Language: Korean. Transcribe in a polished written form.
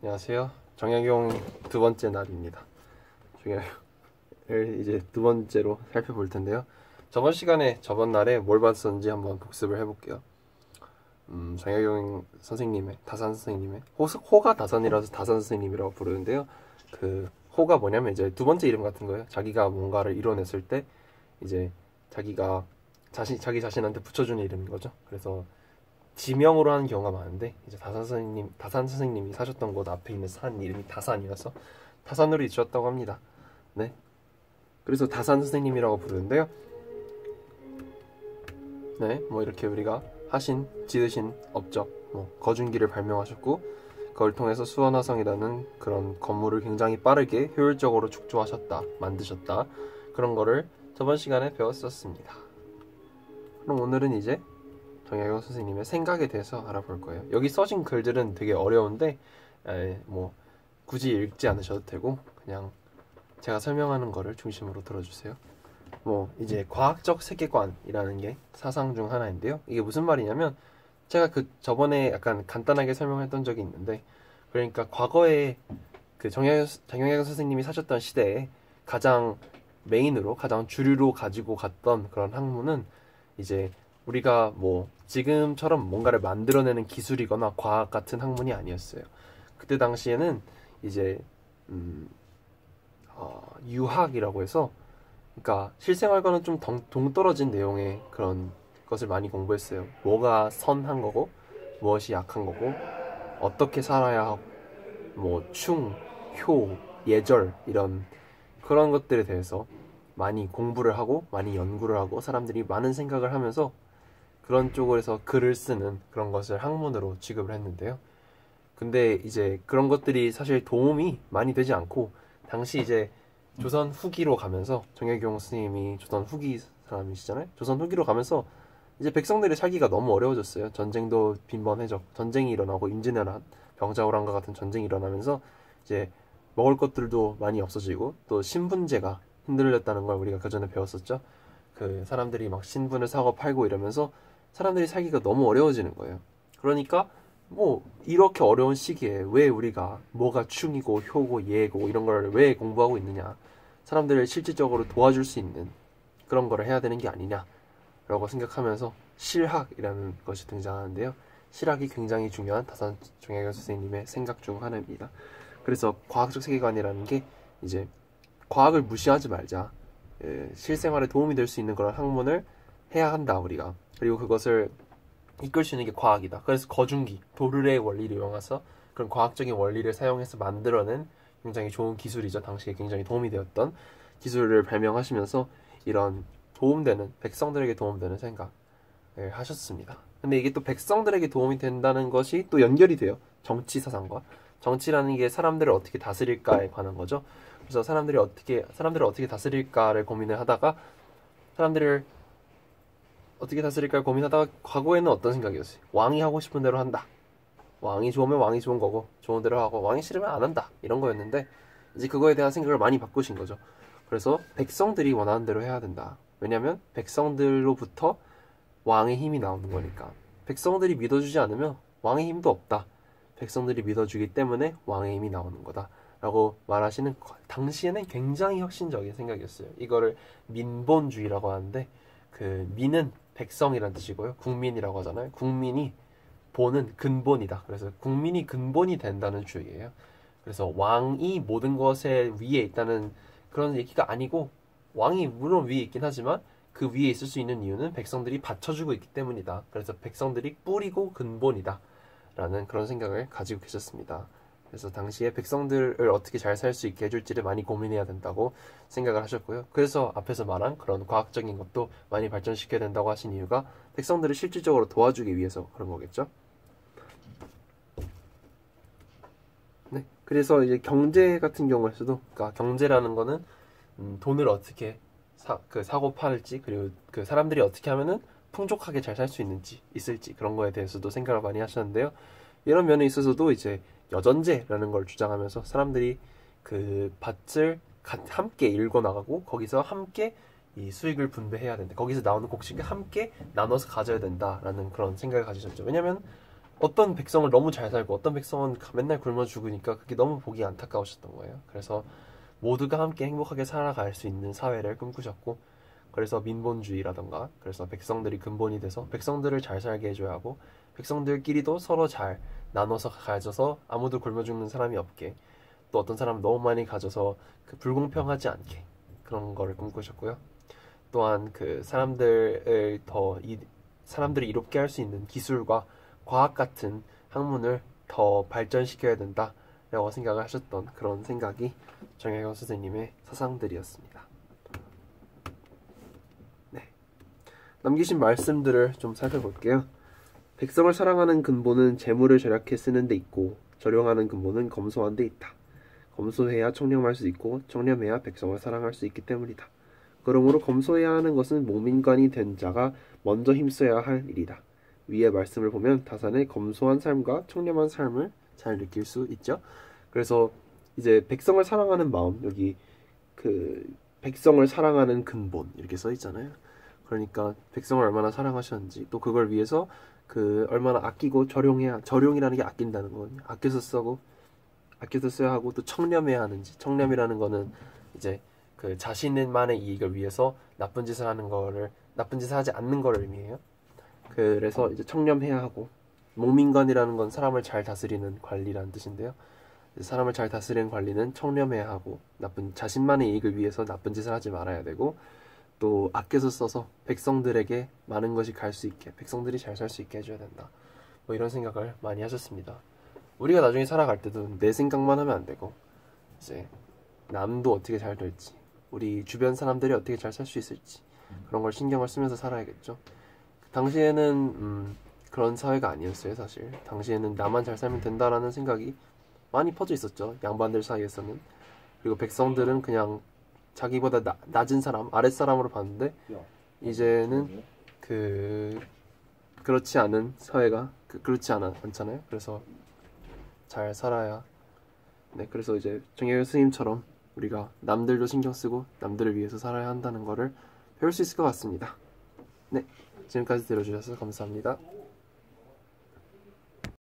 안녕하세요. 정약용 두 번째 날입니다. 정약용을 이제 두 번째로 살펴볼 텐데요. 저번 날에 뭘 봤었는지 한번 복습을 해볼게요. 정약용 선생님의 다산 선생님의 호가 다산이라서 다산 선생님이라고 부르는데요. 그 호가 뭐냐면 이제 두 번째 이름 같은 거예요. 자기가 뭔가를 이뤄냈을 때 이제 자기가 자기 자신한테 붙여주는 이름인 거죠. 그래서 지명으로 하는 경우가 많은데 이제 다산 선생님이 사셨던 곳 앞에 있는 산 이름이 다산이어서 다산으로 지었다고 합니다. 네. 그래서 다산 선생님이라고 부르는데요. 네, 뭐 이렇게 우리가 지으신 업적, 거중기를 발명하셨고 그걸 통해서 수원화성이라는 그런 건물을 굉장히 빠르게 효율적으로 축조하셨다, 만드셨다 그런 거를 저번 시간에 배웠었습니다. 그럼 오늘은 이제 정약용 선생님의 생각에 대해서 알아볼 거예요. 여기 써진 글들은 되게 어려운데 굳이 읽지 않으셔도 되고 그냥 제가 설명하는 거를 중심으로 들어주세요. 이제 과학적 세계관이라는 게 사상 중 하나인데요. 이게 무슨 말이냐면 제가 저번에 약간 간단하게 설명했던 적이 있는데 그러니까 과거에 정약용 선생님이 사셨던 시대에 가장 메인으로 가장 주류로 가지고 갔던 그런 학문은 이제 우리가 지금처럼 뭔가를 만들어내는 기술이거나 과학 같은 학문이 아니었어요. 그때 당시에는 이제 유학이라고 해서 그러니까 실생활과는 좀 동떨어진 내용의 그런 것을 많이 공부했어요. 뭐가 선한 거고 무엇이 약한 거고 어떻게 살아야 하고 충, 효, 예절 이런 그런 것들에 대해서 많이 공부를 하고 많이 연구를 하고 사람들이 많은 생각을 하면서 그런 쪽에서 글을 쓰는 그런 것을 학문으로 취급을 했는데요. 근데 이제 그런 것들이 사실 도움이 많이 되지 않고 당시 이제 조선 후기로 가면서 정약용 스님이 조선 후기 사람이시잖아요. 조선 후기로 가면서 이제 백성들의 살기가 너무 어려워졌어요. 전쟁도 빈번해졌고 전쟁이 일어나고 임진왜란, 병자호란과 같은 전쟁이 일어나면서 이제 먹을 것들도 많이 없어지고 또 신분제가 흔들렸다는 걸 우리가 그전에 배웠었죠. 그 사람들이 막 신분을 사고 팔고 이러면서 사람들이 살기가 너무 어려워지는 거예요. 그러니까 이렇게 어려운 시기에 왜 우리가 뭐가 충이고 효고 예고 이런 걸 왜 공부하고 있느냐, 사람들을 실질적으로 도와줄 수 있는 그런 거를 해야 되는 게 아니냐 라고 생각하면서 실학이라는 것이 등장하는데요. 실학이 굉장히 중요한 다산 정약용 선생님의 생각 중 하나입니다. 그래서 과학적 세계관이라는 게 이제 과학을 무시하지 말자, 실생활에 도움이 될 수 있는 그런 학문을 해야 한다 우리가. 그리고 그것을 이끌 수 있는 게 과학이다. 그래서 거중기, 도르래의 원리를 이용해서 그런 과학적인 원리를 사용해서 만들어낸 굉장히 좋은 기술이죠. 당시에 굉장히 도움이 되었던 기술을 발명하시면서 이런 백성들에게 도움되는 생각을 하셨습니다. 근데 이게 또 백성들에게 도움이 된다는 것이 또 연결이 돼요. 정치 사상과. 정치라는 게 사람들을 어떻게 다스릴까에 관한 거죠. 그래서 사람들을 어떻게 다스릴까를 고민을 하다가 과거에는 어떤 생각이었어요? 왕이 하고 싶은 대로 한다. 왕이 좋으면 왕이 좋은 거고 좋은 대로 하고 왕이 싫으면 안 한다. 이런 거였는데 이제 그거에 대한 생각을 많이 바꾸신 거죠. 그래서 백성들이 원하는 대로 해야 된다. 왜냐하면 백성들로부터 왕의 힘이 나오는 거니까. 백성들이 믿어주지 않으면 왕의 힘도 없다. 백성들이 믿어주기 때문에 왕의 힘이 나오는 거다. 라고 말하시는 당시에는 굉장히 혁신적인 생각이었어요. 이거를 민본주의라고 하는데 그 민은 백성이란 뜻이고요. 국민이라고 하잖아요. 국민이 본은 근본이다. 그래서 국민이 근본이 된다는 주의예요. 그래서 왕이 모든 것에 위에 있다는 그런 얘기가 아니고 왕이 물론 위에 있긴 하지만 그 위에 있을 수 있는 이유는 백성들이 받쳐주고 있기 때문이다. 그래서 백성들이 뿌리고 근본이다. 라는 그런 생각을 가지고 계셨습니다. 그래서 당시에 백성들을 어떻게 잘 살 수 있게 해줄지를 많이 고민해야 된다고 생각을 하셨고요. 그래서 앞에서 말한 그런 과학적인 것도 많이 발전시켜야 된다고 하신 이유가 백성들을 실질적으로 도와주기 위해서 그런 거겠죠. 네, 그래서 이제 경제 같은 경우에서도, 그러니까 경제라는 거는 돈을 어떻게 사고 팔을지, 그리고 그 사람들이 어떻게 하면은 풍족하게 잘 살 수 있을지 그런 거에 대해서도 생각을 많이 하셨는데요. 이런 면에 있어서도 이제 여전제라는 걸 주장하면서 사람들이 그 밭을 함께 일궈 나가고 거기서 함께 이 수익을 분배해야 된다. 거기서 나오는 곡식을 함께 나눠서 가져야 된다라는 그런 생각을 가지셨죠. 왜냐면 어떤 백성을 너무 잘 살고 어떤 백성은 맨날 굶어 죽으니까 그게 너무 보기 안타까우셨던 거예요. 그래서 모두가 함께 행복하게 살아갈 수 있는 사회를 꿈꾸셨고, 그래서 민본주의라던가, 그래서 백성들이 근본이 돼서 백성들을 잘 살게 해줘야 하고, 백성들끼리도 서로 잘 나눠서 가져서 아무도 굶어 죽는 사람이 없게, 또 어떤 사람 너무 많이 가져서 그 불공평하지 않게, 그런 거를 꿈꾸셨고요. 또한 그 사람들이 이롭게 할 수 있는 기술과 과학 같은 학문을 더 발전시켜야 된다라고 생각을 하셨던 그런 생각이 정혜경 선생님의 사상들이었습니다. 네. 남기신 말씀들을 좀 살펴볼게요. 백성을 사랑하는 근본은 재물을 절약해 쓰는 데 있고, 절용하는 근본은 검소한 데 있다. 검소해야 청렴할 수 있고, 청렴해야 백성을 사랑할 수 있기 때문이다. 그러므로 검소해야 하는 것은 목민관이 된 자가 먼저 힘써야 할 일이다. 위의 말씀을 보면 다산의 검소한 삶과 청렴한 삶을 잘 느낄 수 있죠. 그래서 이제 백성을 사랑하는 마음, 여기 그 백성을 사랑하는 근본 이렇게 써 있잖아요. 그러니까 백성을 얼마나 사랑하셨는지, 또 그걸 위해서 그 얼마나 아끼고 절용이라는 게 아낀다는 거거든요. 아껴서 써야 하고, 또 청렴해야 하는지, 청렴이라는 거는 이제 그 자신만의 이익을 위해서 나쁜 짓을 하지 않는 거를 의미해요. 그래서 이제 청렴해야 하고, 목민관이라는 건 사람을 잘 다스리는 관리라는 뜻인데요. 사람을 잘 다스리는 관리는 청렴해야 하고, 자신만의 이익을 위해서 나쁜 짓을 하지 말아야 되고, 또 아껴서 써서 백성들에게 많은 것이 갈 수 있게, 백성들이 잘 살 수 있게 해줘야 된다. 뭐 이런 생각을 많이 하셨습니다. 우리가 나중에 살아갈 때도 내 생각만 하면 안 되고, 이제 남도 어떻게 잘 될지, 우리 주변 사람들이 어떻게 잘 살 수 있을지, 그런 걸 신경을 쓰면서 살아야겠죠. 당시에는 그런 사회가 아니었어요. 사실 당시에는 나만 잘 살면 된다라는 생각이 많이 퍼져 있었죠, 양반들 사이에서는. 그리고 백성들은 그냥 자기보다 낮은 사람, 아랫사람으로 봤는데, 이제는 그렇지 않은 사회가 그렇지 않잖아요. 그래서 잘 살아야, 네, 그래서 이제 정혜경 스님처럼 우리가 남들도 신경 쓰고 남들을 위해서 살아야 한다는 거를 배울 수 있을 것 같습니다. 네, 지금까지 들어주셔서 감사합니다.